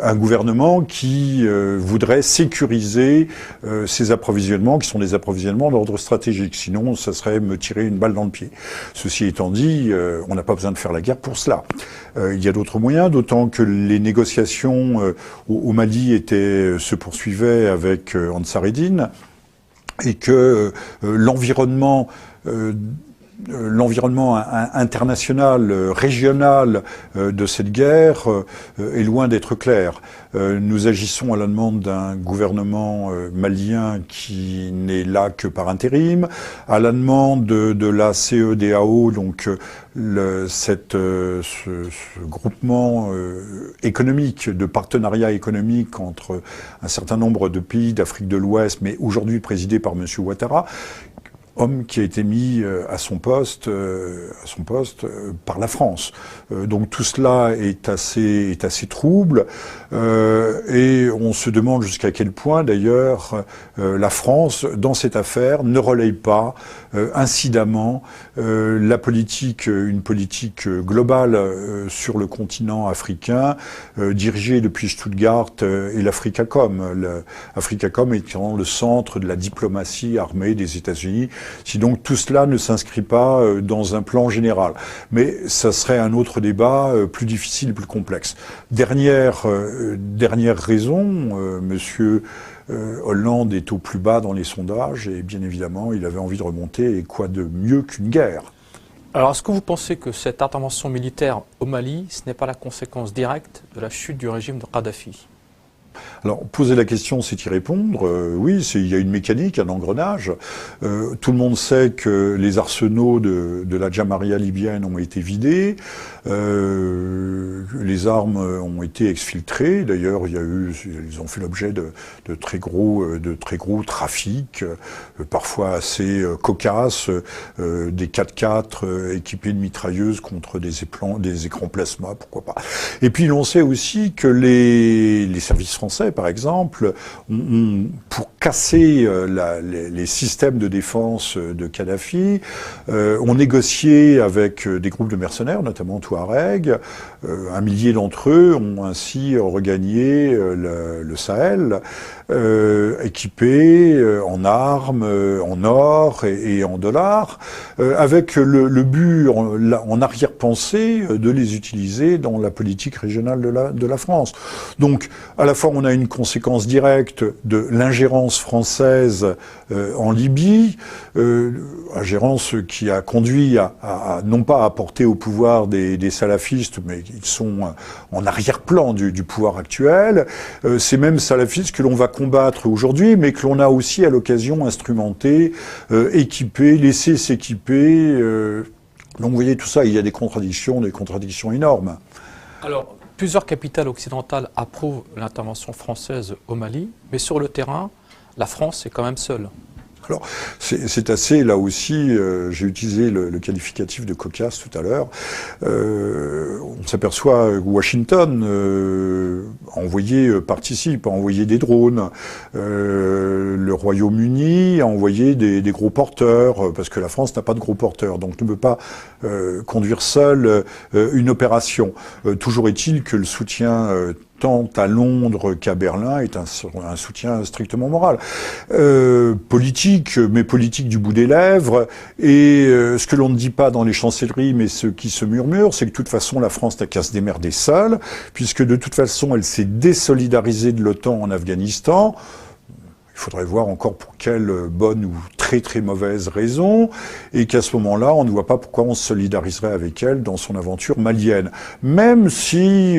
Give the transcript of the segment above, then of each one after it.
Un gouvernement qui voudrait sécuriser ses approvisionnements, qui sont des approvisionnements d'ordre stratégique. Sinon, ça serait me tirer une balle dans le pied. Ceci étant dit, on n'a pas besoin de faire la guerre pour cela. Il y a d'autres moyens, d'autant que les négociations au Mali se poursuivaient avec Ansar-Eddine et que l'environnement international, régional de cette guerre est loin d'être clair. Nous agissons à la demande d'un gouvernement malien qui n'est là que par intérim, à la demande de la CEDEAO, donc ce groupement économique, de partenariat économique entre un certain nombre de pays d'Afrique de l'Ouest, mais aujourd'hui présidé par M. Ouattara, homme qui a été mis à son poste par la France. Donc tout cela est assez trouble et on se demande jusqu'à quel point d'ailleurs la France dans cette affaire ne relaye pas incidemment une politique globale sur le continent africain dirigée depuis Stuttgart et l'Africacom. L'Africacom étant le centre de la diplomatie armée des États-Unis. Si donc tout cela ne s'inscrit pas dans un plan général. Mais ça serait un autre débat plus difficile, plus complexe. Dernière raison, Monsieur Hollande est au plus bas dans les sondages et bien évidemment il avait envie de remonter, et quoi de mieux qu'une guerre? Alors est-ce que vous pensez que cette intervention militaire au Mali, ce n'est pas la conséquence directe de la chute du régime de Kadhafi? Alors, poser la question, c'est y répondre. Oui, il y a une mécanique, un engrenage. Tout le monde sait que les arsenaux de la Jamaria libyenne ont été vidés. Les armes ont été exfiltrées. D'ailleurs, ils ont fait l'objet de très gros trafics, parfois assez cocasses, des 4x4 équipés de mitrailleuses contre des écrans plasma, pourquoi pas. Et puis, l'on sait aussi que les services français, par exemple, pour casser les systèmes de défense de Kadhafi, ont négocié avec des groupes de mercenaires, notamment Touareg. 1 millier d'entre eux ont ainsi regagné le Sahel, équipés en armes, en or et en dollars, avec le but en arrière-pensée de les utiliser dans la politique régionale de la France. Donc, à la fois, on a une conséquence directe de l'ingérence française en Libye, ingérence qui a conduit à non pas à porter au pouvoir des salafistes, mais ils sont en arrière-plan du pouvoir actuel. Ces mêmes salafistes que l'on va combattre aujourd'hui, mais que l'on a aussi à l'occasion instrumenté, équipé, laissé s'équiper. Donc vous voyez tout ça, il y a des contradictions énormes. Alors, plusieurs capitales occidentales approuvent l'intervention française au Mali, mais sur le terrain, la France est quand même seule. Alors, c'est assez, là aussi, j'ai utilisé le qualificatif de cocasse tout à l'heure. On s'aperçoit que Washington participe, a envoyé des drones. Le Royaume-Uni a envoyé des gros porteurs, parce que la France n'a pas de gros porteurs, donc ne peut pas conduire seule une opération. Toujours est-il que le soutien tant à Londres qu'à Berlin est un soutien strictement moral. Politique, mais politique du bout des lèvres. Et ce que l'on ne dit pas dans les chancelleries, mais ce qui se murmure, c'est que de toute façon, la France n'a qu'à se démerder seule, puisque de toute façon, elle s'est désolidarisée de l'OTAN en Afghanistan. Il faudrait voir encore pour quelle bonne ou très très mauvaise raison, et qu'à ce moment-là, on ne voit pas pourquoi on se solidariserait avec elle dans son aventure malienne. Même si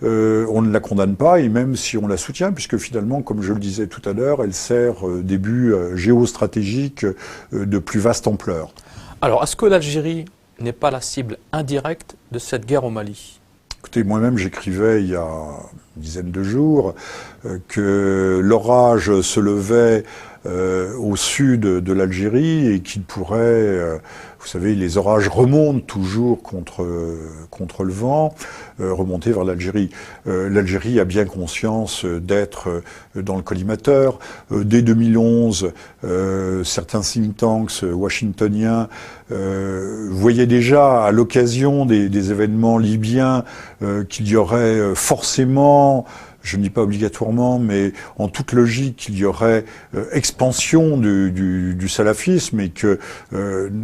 on ne la condamne pas, et même si on la soutient, puisque finalement, comme je le disais tout à l'heure, elle sert des buts géostratégiques de plus vaste ampleur. Alors, est-ce que l'Algérie n'est pas la cible indirecte de cette guerre au Mali? Écoutez, moi-même, j'écrivais il y a une dizaine de jours que l'orage se levait au sud de l'Algérie et qu'il pourrait, vous savez, les orages remontent toujours contre le vent, remonter vers l'Algérie. L'Algérie a bien conscience d'être dans le collimateur. Dès 2011, certains think tanks washingtoniens voyaient déjà, à l'occasion des événements libyens, qu'il y aurait forcément, je ne dis pas obligatoirement, mais en toute logique, qu'il y aurait expansion du salafisme et que,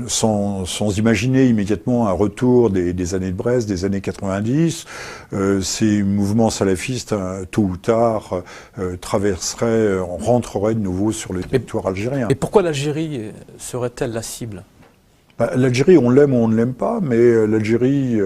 sans imaginer immédiatement un retour des années de Brest, des années 90, ces mouvements salafistes, tôt ou tard, rentreraient de nouveau sur le territoire algérien. Et pourquoi l'Algérie serait-elle la cible? L'Algérie, on l'aime ou on ne l'aime pas, mais l'Algérie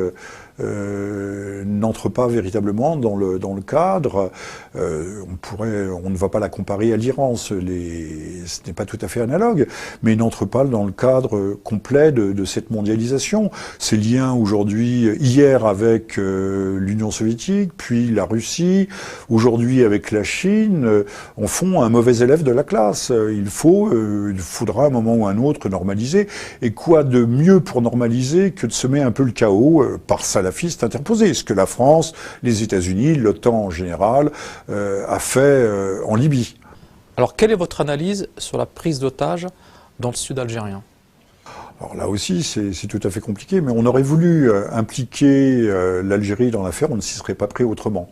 n'entre pas véritablement dans le cadre. On ne va pas la comparer à l'Iran, ce n'est pas tout à fait analogue, mais n'entre pas dans le cadre complet de cette mondialisation. Ces liens aujourd'hui, hier avec l'Union soviétique, puis la Russie, aujourd'hui avec la Chine, en font un mauvais élève de la classe. Il faudra à un moment ou à un autre normaliser. Et quoi de mieux pour normaliser que de semer un peu le chaos par salafistes interposés, ce que la France, les États-Unis, l'OTAN en général, a fait en Libye. Alors, quelle est votre analyse sur la prise d'otages dans le sud algérien? Alors là aussi, c'est tout à fait compliqué, mais on aurait voulu impliquer l'Algérie dans l'affaire, on ne s'y serait pas pris autrement.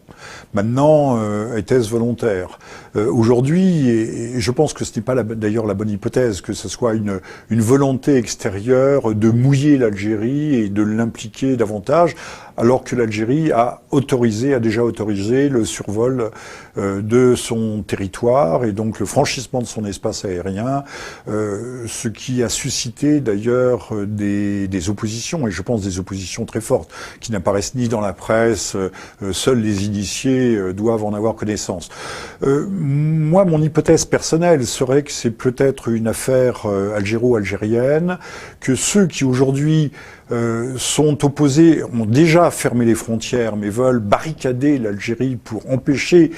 Maintenant, était-ce volontaire? Aujourd'hui, et je pense que ce n'est pas d'ailleurs la bonne hypothèse, que ce soit une volonté extérieure de mouiller l'Algérie et de l'impliquer davantage, alors que l'Algérie a déjà autorisé le survol de son territoire et donc le franchissement de son espace aérien, ce qui a suscité d'ailleurs des oppositions, et je pense des oppositions très fortes, qui n'apparaissent ni dans la presse, seuls les initiés doivent en avoir connaissance. Moi, mon hypothèse personnelle serait que c'est peut-être une affaire algéro-algérienne, que ceux qui aujourd'hui sont opposés, ont déjà fermé les frontières, mais veulent barricader l'Algérie pour empêcher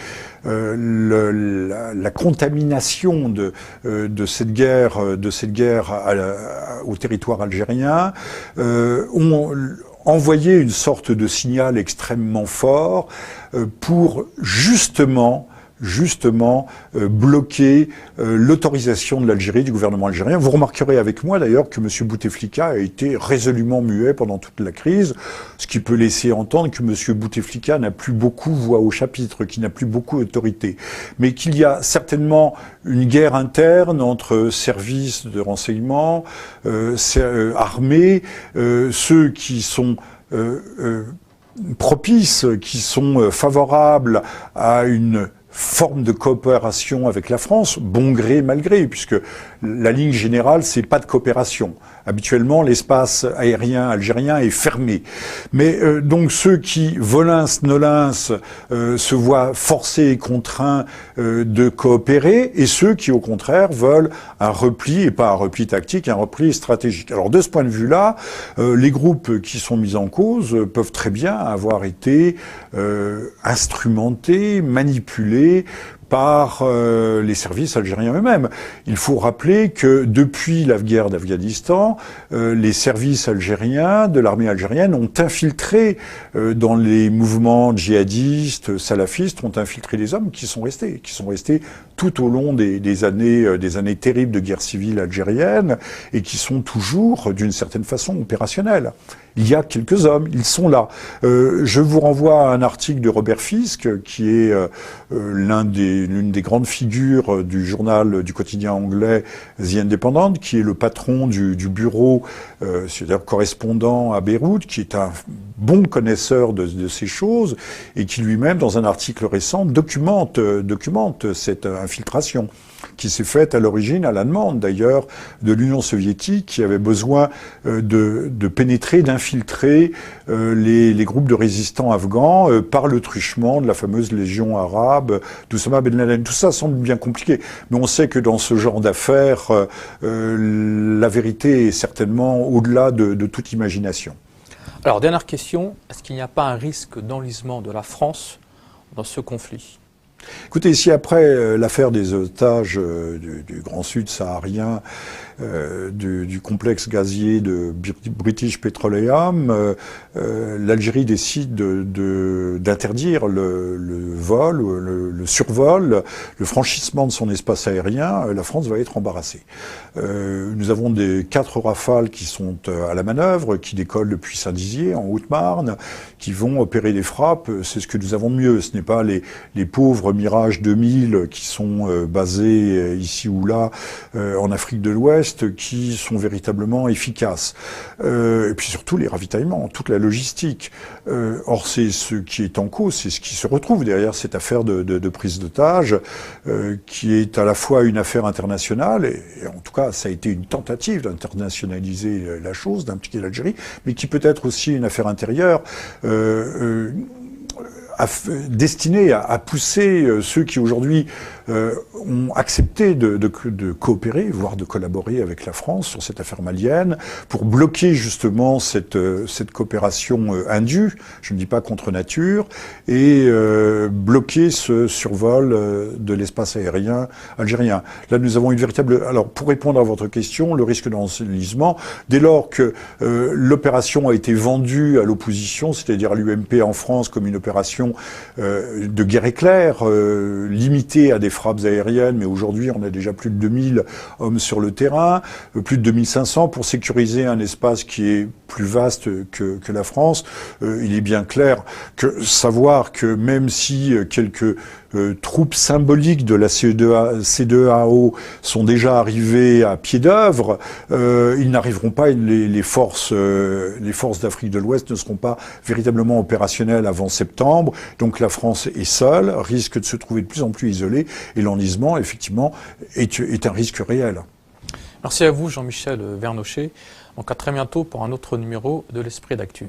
la contamination de cette guerre au territoire algérien, ont envoyé une sorte de signal extrêmement fort pour justement bloquer l'autorisation de l'Algérie, du gouvernement algérien. Vous remarquerez avec moi d'ailleurs que M. Bouteflika a été résolument muet pendant toute la crise, ce qui peut laisser entendre que M. Bouteflika n'a plus beaucoup voix au chapitre, qu'il n'a plus beaucoup d'autorité, mais qu'il y a certainement une guerre interne entre services de renseignement, armées, ceux qui sont propices, qui sont favorables à une forme de coopération avec la France, bon gré, mal gré, puisque la ligne générale, c'est pas de coopération. Habituellement, l'espace aérien algérien est fermé. Mais donc ceux qui, volins-nolins, se voient forcés et contraints de coopérer, et ceux qui, au contraire, veulent un repli, et pas un repli tactique, un repli stratégique. Alors de ce point de vue-là, les groupes qui sont mis en cause peuvent très bien avoir été instrumentés, manipulés par les services algériens eux-mêmes. Il faut rappeler que depuis la guerre d'Afghanistan, les services algériens, de l'armée algérienne, ont infiltré dans les mouvements djihadistes, salafistes, ont infiltré des hommes qui sont restés tout au long des années terribles de guerre civile algérienne et qui sont toujours, d'une certaine façon, opérationnels. Il y a quelques hommes, ils sont là. Je vous renvoie à un article de Robert Fisk, qui est l'une des grandes figures du journal, du quotidien anglais The Independent, qui est le patron du bureau, c'est-à-dire correspondant à Beyrouth, qui est un bon connaisseur de ces choses, et qui lui-même, dans un article récent, documente cette infiltration. qui s'est faite à l'origine, à la demande d'ailleurs, de l'Union soviétique, qui avait besoin de pénétrer, d'infiltrer les groupes de résistants afghans par le truchement de la fameuse Légion arabe d'Oussama Ben Laden. Tout ça semble bien compliqué, mais on sait que dans ce genre d'affaires, la vérité est certainement au-delà de toute imagination. Alors, dernière question, est-ce qu'il n'y a pas un risque d'enlisement de la France dans ce conflit ? Écoutez, si après l'affaire des otages du Grand Sud saharien, du complexe gazier de British Petroleum, l'Algérie décide d'interdire le vol, le survol, le franchissement de son espace aérien, la France va être embarrassée. Nous avons 4 Rafales qui sont à la manœuvre, qui décollent depuis Saint-Dizier, en Haute-Marne, qui vont opérer des frappes. C'est ce que nous avons de mieux. Ce n'est pas les pauvres Mirage 2000 qui sont basés ici ou là en Afrique de l'Ouest qui sont véritablement efficaces. Et puis surtout les ravitaillements, toute la logistique. Or c'est ce qui est en cause, c'est ce qui se retrouve derrière cette affaire de prise d'otages qui est à la fois une affaire internationale et en tout cas ça a été une tentative d'internationaliser la chose, d'impliquer l'Algérie, mais qui peut être aussi une affaire intérieure destiné à pousser ceux qui aujourd'hui ont accepté de coopérer, voire de collaborer avec la France sur cette affaire malienne, pour bloquer justement cette coopération indue, je ne dis pas contre nature, et bloquer ce survol de l'espace aérien algérien. Là, nous avons une véritable... Alors, pour répondre à votre question, le risque d'enlisement, dès lors que l'opération a été vendue à l'opposition, c'est-à-dire à l'UMP en France comme une opération de guerre éclair, limitée à des frappes aériennes, mais aujourd'hui on a déjà plus de 2000 hommes sur le terrain, plus de 2500 pour sécuriser un espace qui est plus vaste que la France. Il est bien clair que savoir que même si quelques troupes symboliques de la C2AO sont déjà arrivées à pied d'œuvre, ils n'arriveront pas, les forces d'Afrique de l'Ouest ne seront pas véritablement opérationnelles avant septembre. Donc la France est seule, risque de se trouver de plus en plus isolée, et l'enlisement, effectivement, est un risque réel. Merci à vous, Jean-Michel Vernochet. Donc à très bientôt pour un autre numéro de l'Esprit d'Actu.